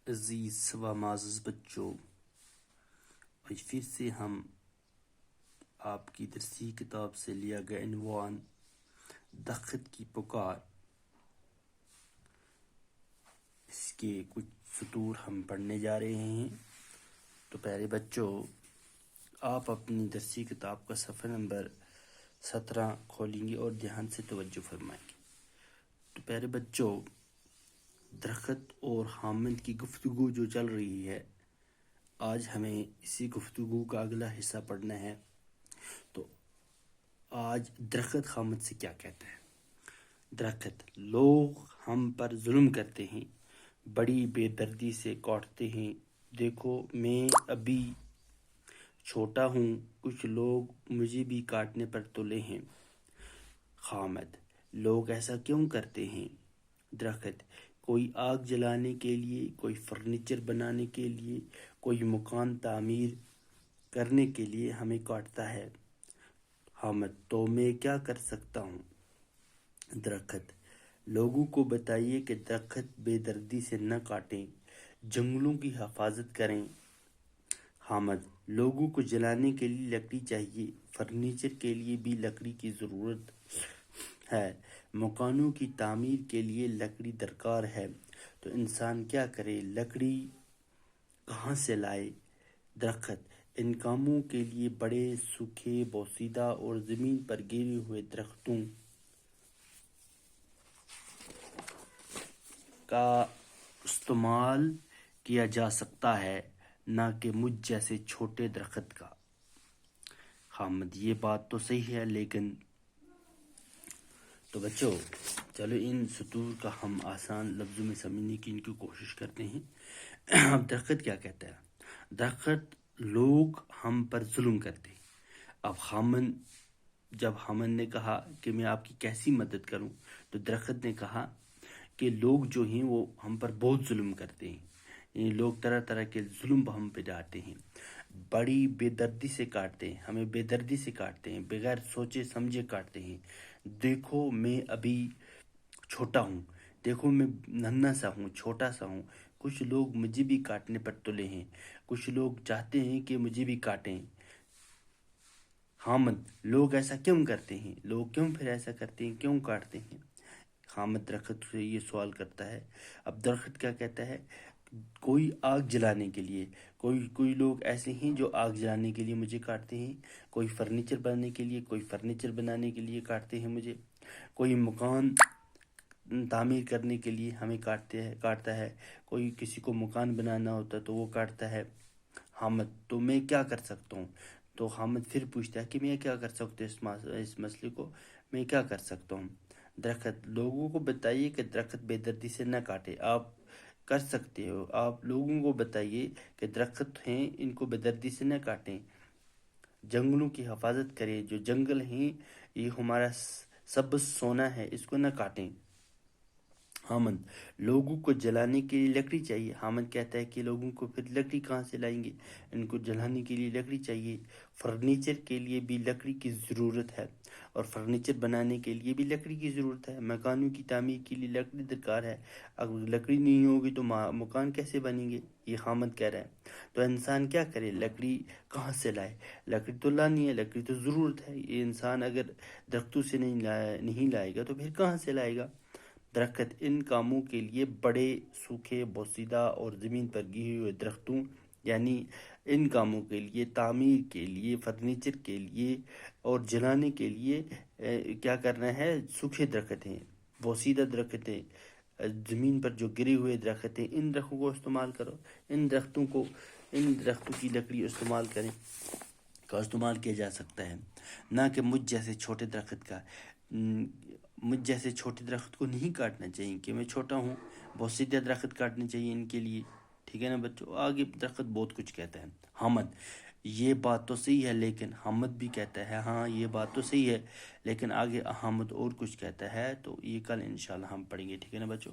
عزیز و معزز بچوں، آج پھر سے ہم آپ کی درسی کتاب سے لیا گیا عنوان درخت کی پکار، اس کے کچھ سطور ہم پڑھنے جا رہے ہیں۔ تو پیارے بچوں، آپ اپنی درسی کتاب کا صفحہ نمبر 17 کھولیں گے اور دھیان سے توجہ فرمائیں گے۔ تو پیارے بچوں، درخت اور حامد کی گفتگو جو چل رہی ہے، آج ہمیں اسی گفتگو کا اگلا حصہ پڑھنا ہے۔ تو آج درخت حامد سے کیا کہتا ہے؟ درخت: لوگ ہم پر ظلم کرتے ہیں، بڑی بے دردی سے کاٹتے ہیں، دیکھو میں ابھی چھوٹا ہوں، کچھ لوگ مجھے بھی کاٹنے پر تلے ہیں۔ حامد: لوگ ایسا کیوں کرتے ہیں؟ درخت: کوئی آگ جلانے کے لیے، کوئی فرنیچر بنانے کے لیے، کوئی مکان تعمیر کرنے کے لیے ہمیں کاٹتا ہے۔ حامد: تو میں کیا کر سکتا ہوں؟ درخت: لوگوں کو بتائیے کہ درخت بے دردی سے نہ کاٹیں، جنگلوں کی حفاظت کریں۔ حامد: لوگوں کو جلانے کے لیے لکڑی چاہیے، فرنیچر کے لیے بھی لکڑی کی ضرورت ہے، مکانوں کی تعمیر کے لیے لکڑی درکار ہے، تو انسان کیا کرے، لکڑی کہاں سے لائے؟ درخت: ان کاموں کے لیے بڑے سوکھے بوسیدہ اور زمین پر گرے ہوئے درختوں کا استعمال کیا جا سکتا ہے، نہ کہ مجھ جیسے چھوٹے درخت کا۔ حامد: یہ بات تو صحیح ہے، لیکن تو بچوں چلو ان سطور کا ہم آسان لفظوں میں سمجھنے کی ان کی کوشش کرتے ہیں۔ اب درخت کیا کہتا ہے؟ درخت: لوگ ہم پر ظلم کرتے ہیں۔ اب جب حامد نے کہا کہ میں آپ کی کیسی مدد کروں، تو درخت نے کہا کہ لوگ جو ہیں وہ ہم پر بہت ظلم کرتے ہیں، یعنی لوگ طرح طرح کے ظلم ہم پہ ڈالتے ہیں، بڑی بے دردی سے کاٹتے ہیں، ہمیں بے دردی سے کاٹتے ہیں، بغیر سوچے سمجھے کاٹتے ہیں، دیکھو میں ابھی چھوٹا ہوں، دیکھو میں ننھا سا ہوں، چھوٹا سا ہوں، کچھ لوگ مجھے بھی کاٹنے پر تلے ہیں، کچھ لوگ چاہتے ہیں کہ مجھے بھی کاٹیں۔ حامد: لوگ ایسا کیوں کرتے ہیں؟ لوگ کیوں پھر ایسا کرتے ہیں، کیوں کاٹتے ہیں؟ حامد درخت سے یہ سوال کرتا ہے۔ اب درخت کیا کہتا ہے؟ کوئی آگ جلانے کے لیے، کوئی لوگ ایسے ہیں جو آگ جلانے کے لیے مجھے کاٹتے ہیں، کوئی فرنیچر بنانے کے لیے، کوئی فرنیچر بنانے کے لیے کاٹتے ہیں مجھے، کوئی مکان تعمیر کرنے کے لیے ہمیں کاٹتا ہے، کوئی کسی کو مکان بنانا ہوتا ہے تو وہ کاٹتا ہے۔ حامد: تو میں کیا کر سکتا ہوں؟ تو حامد پھر پوچھتا ہے کہ میں کیا کر سکتا ہوں اس مسئلے کو، میں کیا کر سکتا ہوں؟ درخت: لوگوں کو بتائیے کہ درخت بے دردی سے نہ کاٹے، آپ کر سکتے ہو، آپ لوگوں کو بتائیے کہ درخت ہیں ان کو بے دردی سے نہ کاٹیں، جنگلوں کی حفاظت کریں، جو جنگل ہیں یہ ہمارا سبز سونا ہے، اس کو نہ کاٹیں۔ حامد: لوگوں کو جلانے کے لیے لکڑی چاہیے۔ حامد کہتا ہے کہ لوگوں کو پھر لکڑی کہاں سے لائیں گے، ان کو جلانے کے لیے لکڑی چاہیے، فرنیچر کے لیے بھی لکڑی کی ضرورت ہے، اور فرنیچر بنانے کے لیے بھی لکڑی کی ضرورت ہے، مکانوں کی تعمیر کے لیے لکڑی درکار ہے، اگر لکڑی نہیں ہوگی تو مکان کیسے بنیں گے، یہ حامد کہہ رہا ہے۔ تو انسان کیا کرے، لکڑی کہاں سے لائے؟ لکڑی تو لانی ہے، لکڑی تو ضرورت ہے، یہ انسان اگر درختوں سے نہیں لائے گا تو پھر کہاں سے لائے گا؟ درخت: ان کاموں کے لیے بڑے سوکھے بوسیدہ اور زمین پر گرے ہوئے درختوں، یعنی ان کاموں کے لیے، تعمیر کے لیے، فرنیچر کے لیے اور جلانے کے لیے کیا کرنا ہے، سوکھے درخت ہیں، بوسیدہ درخت ہیں، زمین پر جو گرے ہوئے درخت ہیں، ان درختوں کو استعمال کرو، ان درختوں کی لکڑی استعمال استعمال کیا جا سکتا ہے، نہ کہ مجھ جیسے چھوٹے درخت کا۔ مجھ جیسے چھوٹے درخت کو نہیں کاٹنا چاہیے کہ میں چھوٹا ہوں، بہت سیدھے درخت کاٹنے چاہیے ان کے لیے، ٹھیک ہے نا بچوں؟ آگے درخت بہت کچھ کہتا ہے۔ حامد: یہ بات تو صحیح ہے، لیکن حامد بھی کہتا ہے ہاں یہ بات تو صحیح ہے، لیکن آگے حامد اور کچھ کہتا ہے، تو یہ کل انشاءاللہ ہم پڑھیں گے، ٹھیک ہے نا بچوں؟